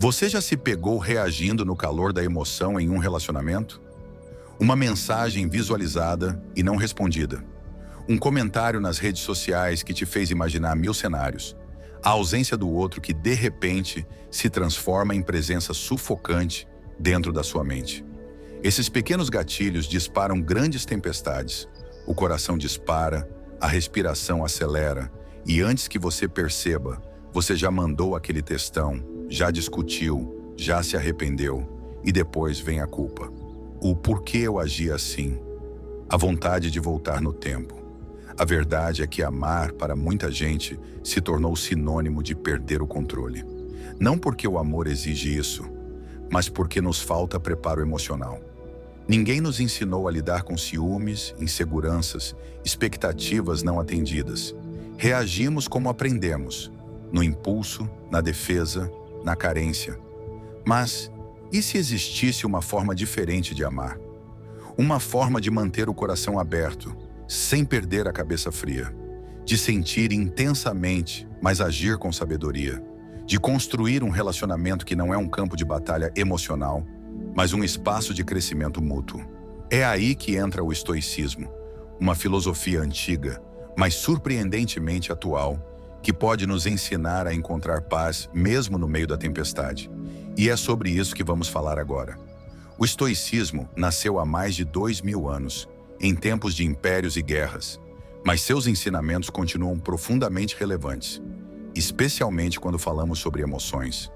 Você já se pegou reagindo no calor da emoção em um relacionamento? Uma mensagem visualizada e não respondida. Um comentário nas redes sociais que te fez imaginar mil cenários. A ausência do outro que, de repente, se transforma em presença sufocante dentro da sua mente. Esses pequenos gatilhos disparam grandes tempestades. O coração dispara, a respiração acelera e antes que você perceba, você já mandou aquele textão, já discutiu, já se arrependeu e depois vem a culpa. O porquê eu agi assim. A vontade de voltar no tempo. A verdade é que amar para muita gente se tornou sinônimo de perder o controle. Não porque o amor exige isso, mas porque nos falta preparo emocional. Ninguém nos ensinou a lidar com ciúmes, inseguranças, expectativas não atendidas. Reagimos como aprendemos, no impulso, na defesa, na carência. Mas e se existisse uma forma diferente de amar? Uma forma de manter o coração aberto, sem perder a cabeça fria, de sentir intensamente, mas agir com sabedoria, de construir um relacionamento que não é um campo de batalha emocional, mas um espaço de crescimento mútuo. É aí que entra o estoicismo, uma filosofia antiga, mas surpreendentemente atual, que pode nos ensinar a encontrar paz mesmo no meio da tempestade. E é sobre isso que vamos falar agora. O estoicismo nasceu há mais de 2000 anos, em tempos de impérios e guerras, mas seus ensinamentos continuam profundamente relevantes, especialmente quando falamos sobre emoções.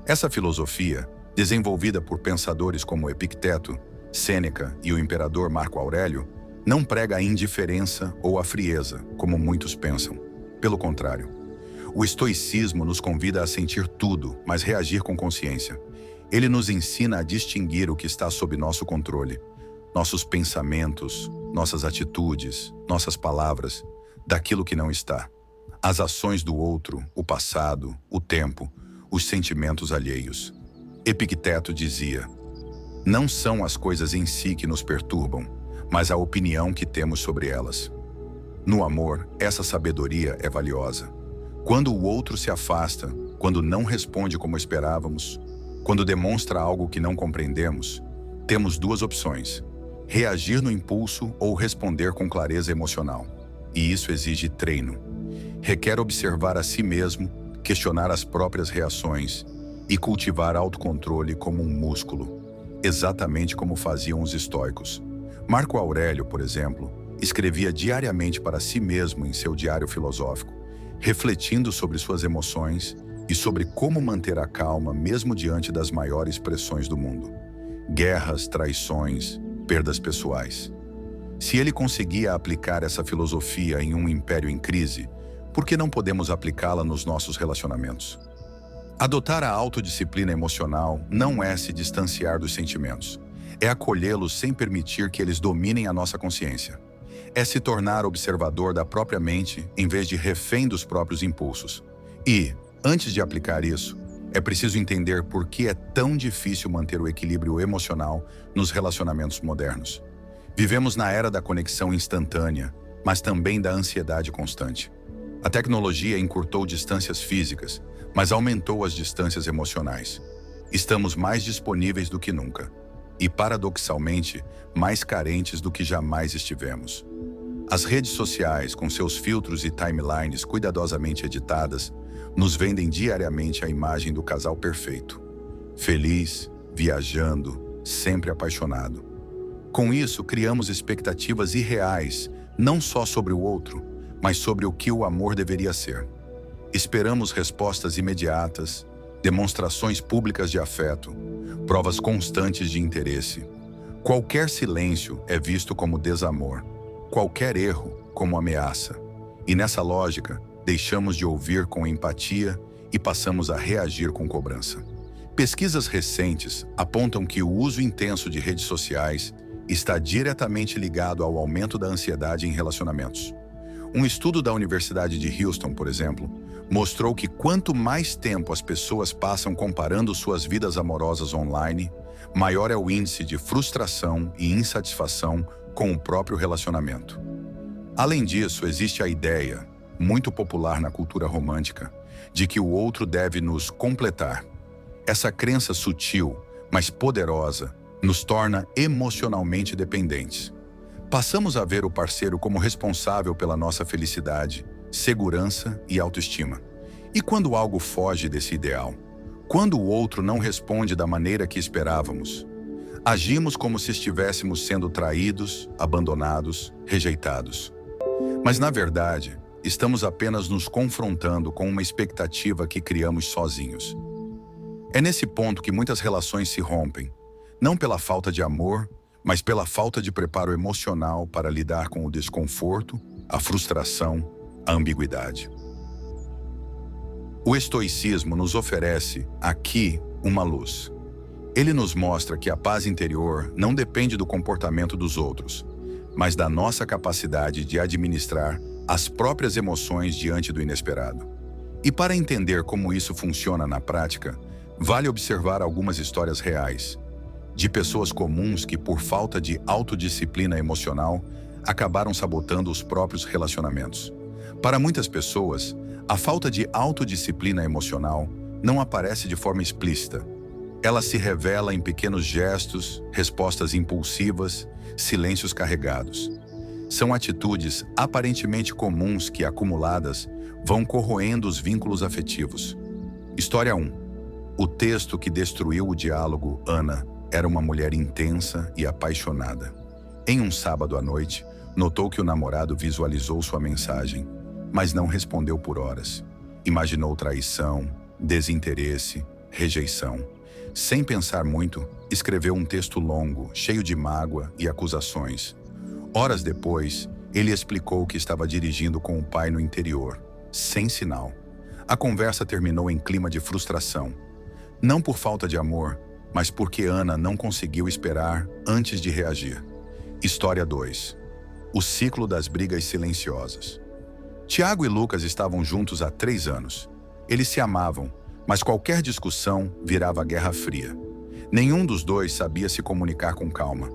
Essa filosofia, desenvolvida por pensadores como Epicteto, Sêneca e o imperador Marco Aurélio, não prega a indiferença ou a frieza, como muitos pensam. Pelo contrário, o estoicismo nos convida a sentir tudo, mas reagir com consciência. Ele nos ensina a distinguir o que está sob nosso controle, nossos pensamentos, nossas atitudes, nossas palavras, daquilo que não está. As ações do outro, o passado, o tempo, os sentimentos alheios. Epicteto dizia: não são as coisas em si que nos perturbam, mas a opinião que temos sobre elas. No amor, essa sabedoria é valiosa. Quando o outro se afasta, quando não responde como esperávamos, quando demonstra algo que não compreendemos, temos duas opções: reagir no impulso ou responder com clareza emocional. E isso exige treino. Requer observar a si mesmo, questionar as próprias reações e cultivar autocontrole como um músculo, exatamente como faziam os estoicos. Marco Aurélio, por exemplo, escrevia diariamente para si mesmo em seu diário filosófico, refletindo sobre suas emoções e sobre como manter a calma mesmo diante das maiores pressões do mundo. Guerras, traições, perdas pessoais. Se ele conseguia aplicar essa filosofia em um império em crise, por que não podemos aplicá-la nos nossos relacionamentos? Adotar a autodisciplina emocional não é se distanciar dos sentimentos. É acolhê-los sem permitir que eles dominem a nossa consciência. É se tornar observador da própria mente em vez de refém dos próprios impulsos. E, antes de aplicar isso, é preciso entender por que é tão difícil manter o equilíbrio emocional nos relacionamentos modernos. Vivemos na era da conexão instantânea, mas também da ansiedade constante. A tecnologia encurtou distâncias físicas, mas aumentou as distâncias emocionais. Estamos mais disponíveis do que nunca. E, paradoxalmente, mais carentes do que jamais estivemos. As redes sociais, com seus filtros e timelines cuidadosamente editadas, nos vendem diariamente a imagem do casal perfeito. Feliz, viajando, sempre apaixonado. Com isso, criamos expectativas irreais, não só sobre o outro, mas sobre o que o amor deveria ser. Esperamos respostas imediatas, demonstrações públicas de afeto, provas constantes de interesse. Qualquer silêncio é visto como desamor, qualquer erro como ameaça. E nessa lógica, deixamos de ouvir com empatia e passamos a reagir com cobrança. Pesquisas recentes apontam que o uso intenso de redes sociais está diretamente ligado ao aumento da ansiedade em relacionamentos. Um estudo da Universidade de Houston, por exemplo, mostrou que quanto mais tempo as pessoas passam comparando suas vidas amorosas online, maior é o índice de frustração e insatisfação com o próprio relacionamento. Além disso, existe a ideia, muito popular na cultura romântica, de que o outro deve nos completar. Essa crença sutil, mas poderosa, nos torna emocionalmente dependentes. Passamos a ver o parceiro como responsável pela nossa felicidade, segurança e autoestima. E quando algo foge desse ideal? Quando o outro não responde da maneira que esperávamos? Agimos como se estivéssemos sendo traídos, abandonados, rejeitados. Mas, na verdade, estamos apenas nos confrontando com uma expectativa que criamos sozinhos. É nesse ponto que muitas relações se rompem, não pela falta de amor, mas pela falta de preparo emocional para lidar com o desconforto, a frustração, a ambiguidade. O estoicismo nos oferece, aqui, uma luz. Ele nos mostra que a paz interior não depende do comportamento dos outros, mas da nossa capacidade de administrar as próprias emoções diante do inesperado. E para entender como isso funciona na prática, vale observar algumas histórias reais, de pessoas comuns que, por falta de autodisciplina emocional, acabaram sabotando os próprios relacionamentos. Para muitas pessoas, a falta de autodisciplina emocional não aparece de forma explícita. Ela se revela em pequenos gestos, respostas impulsivas, silêncios carregados. São atitudes aparentemente comuns que, acumuladas, vão corroendo os vínculos afetivos. História 1. O texto que destruiu o diálogo, Ana, era uma mulher intensa e apaixonada. Em um sábado à noite, notou que o namorado visualizou sua mensagem, mas não respondeu por horas. Imaginou traição, desinteresse, rejeição. Sem pensar muito, escreveu um texto longo, cheio de mágoa e acusações. Horas depois, ele explicou que estava dirigindo com o pai no interior, sem sinal. A conversa terminou em clima de frustração. Não por falta de amor, mas porque Ana não conseguiu esperar antes de reagir. História 2. O ciclo das brigas silenciosas. Tiago e Lucas estavam juntos há 3 anos. Eles se amavam, mas qualquer discussão virava guerra fria. Nenhum dos dois sabia se comunicar com calma.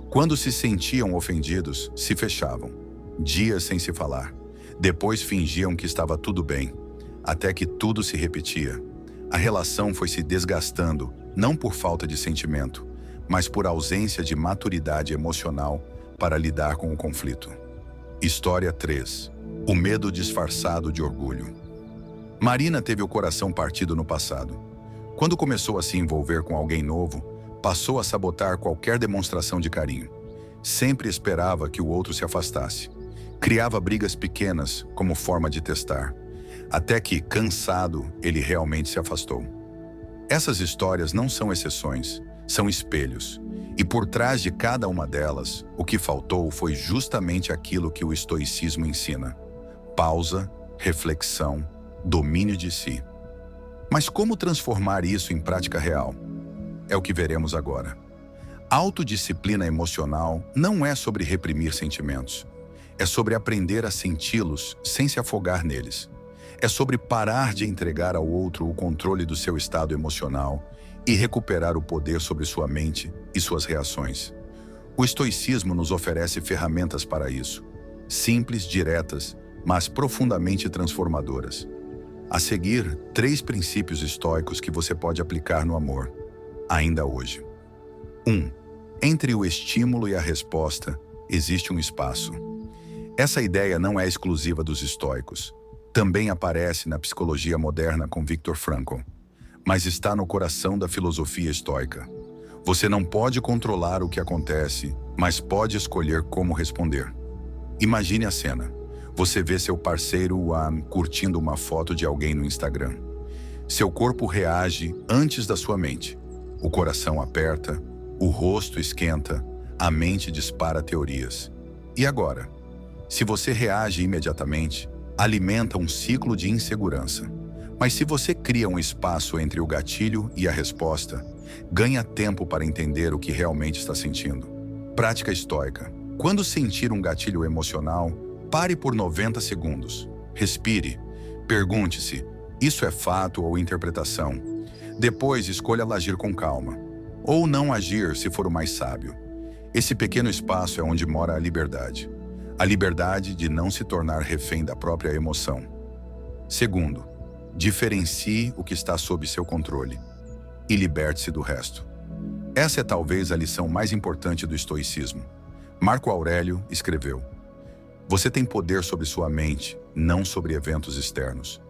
Quando se sentiam ofendidos, se fechavam. Dias sem se falar. Depois fingiam que estava tudo bem, até que tudo se repetia. A relação foi se desgastando, não por falta de sentimento, mas por ausência de maturidade emocional para lidar com o conflito. História 3. O medo disfarçado de orgulho. Marina teve o coração partido no passado. Quando começou a se envolver com alguém novo, passou a sabotar qualquer demonstração de carinho. Sempre esperava que o outro se afastasse. Criava brigas pequenas como forma de testar. Até que, cansado, ele realmente se afastou. Essas histórias não são exceções, são espelhos. E por trás de cada uma delas, o que faltou foi justamente aquilo que o estoicismo ensina: pausa, reflexão, domínio de si. Mas como transformar isso em prática real? É o que veremos agora. Autodisciplina emocional não é sobre reprimir sentimentos. É sobre aprender a senti-los sem se afogar neles. É sobre parar de entregar ao outro o controle do seu estado emocional e recuperar o poder sobre sua mente e suas reações. O estoicismo nos oferece ferramentas para isso, simples, diretas, mas profundamente transformadoras. A seguir, 3 princípios estoicos que você pode aplicar no amor, ainda hoje. 1. Entre o estímulo e a resposta, existe um espaço. Essa ideia não é exclusiva dos estoicos. Também aparece na psicologia moderna com Viktor Frankl, mas está no coração da filosofia estoica. Você não pode controlar o que acontece, mas pode escolher como responder. Imagine a cena. Você vê seu parceiro curtindo uma foto de alguém no Instagram. Seu corpo reage antes da sua mente. O coração aperta, o rosto esquenta, a mente dispara teorias. E agora? Se você reage imediatamente, alimenta um ciclo de insegurança. Mas se você cria um espaço entre o gatilho e a resposta, ganha tempo para entender o que realmente está sentindo. Prática estoica. Quando sentir um gatilho emocional, pare por 90 segundos. Respire. Pergunte-se: isso é fato ou interpretação? Depois, escolha agir com calma. Ou não agir se for o mais sábio. Esse pequeno espaço é onde mora a liberdade. A liberdade de não se tornar refém da própria emoção. Segundo, diferencie o que está sob seu controle. e liberte-se do resto. Essa é talvez a lição mais importante do estoicismo. Marco Aurélio escreveu: "Você tem poder sobre sua mente, não sobre eventos externos.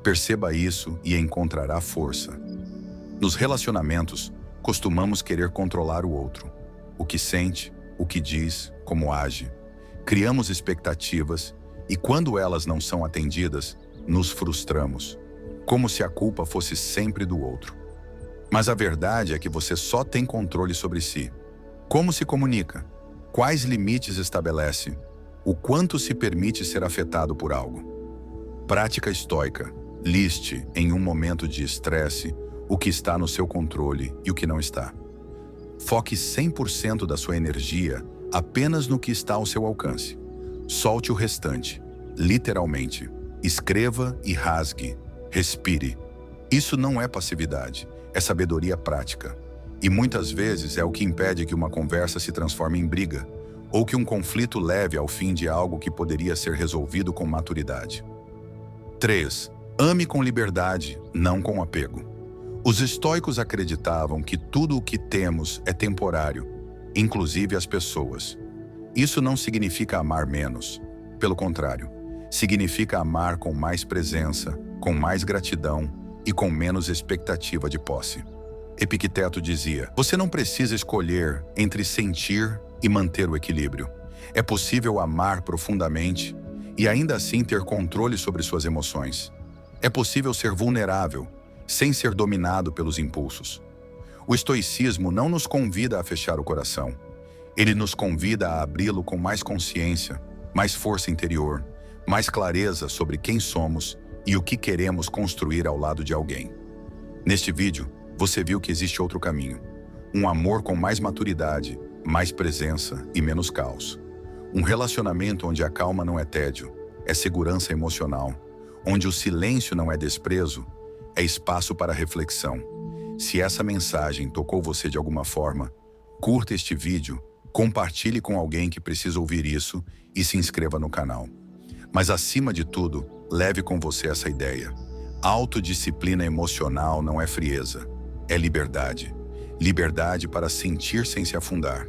Perceba isso e encontrará força." Nos relacionamentos, costumamos querer controlar o outro, o que sente, o que diz, como age. Criamos expectativas e, quando elas não são atendidas, nos frustramos, como se a culpa fosse sempre do outro. Mas a verdade é que você só tem controle sobre si. Como se comunica? Quais limites estabelece? O quanto se permite ser afetado por algo? Prática estoica. Liste, em um momento de estresse, o que está no seu controle e o que não está. Foque 100% da sua energia apenas no que está ao seu alcance. Solte o restante, literalmente. Escreva e rasgue. Respire. Isso não é passividade, é sabedoria prática. E muitas vezes é o que impede que uma conversa se transforme em briga, ou que um conflito leve ao fim de algo que poderia ser resolvido com maturidade. 3. Ame com liberdade, não com apego. Os estoicos acreditavam que tudo o que temos é temporário, inclusive as pessoas. Isso não significa amar menos. Pelo contrário, significa amar com mais presença, com mais gratidão e com menos expectativa de posse. Epicteto dizia: "Você não precisa escolher entre sentir e manter o equilíbrio. É possível amar profundamente e ainda assim ter controle sobre suas emoções. É possível ser vulnerável sem ser dominado pelos impulsos." O estoicismo não nos convida a fechar o coração. Ele nos convida a abri-lo com mais consciência, mais força interior, mais clareza sobre quem somos e o que queremos construir ao lado de alguém. Neste vídeo, você viu que existe outro caminho. Um amor com mais maturidade, mais presença e menos caos. Um relacionamento onde a calma não é tédio, é segurança emocional. Onde o silêncio não é desprezo, é espaço para reflexão. Se essa mensagem tocou você de alguma forma, curta este vídeo, compartilhe com alguém que precisa ouvir isso e se inscreva no canal. Mas acima de tudo, leve com você essa ideia. Autodisciplina emocional não é frieza, é liberdade. Liberdade para sentir sem se afundar.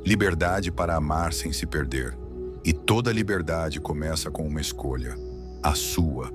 Liberdade para amar sem se perder. E toda liberdade começa com uma escolha, a sua.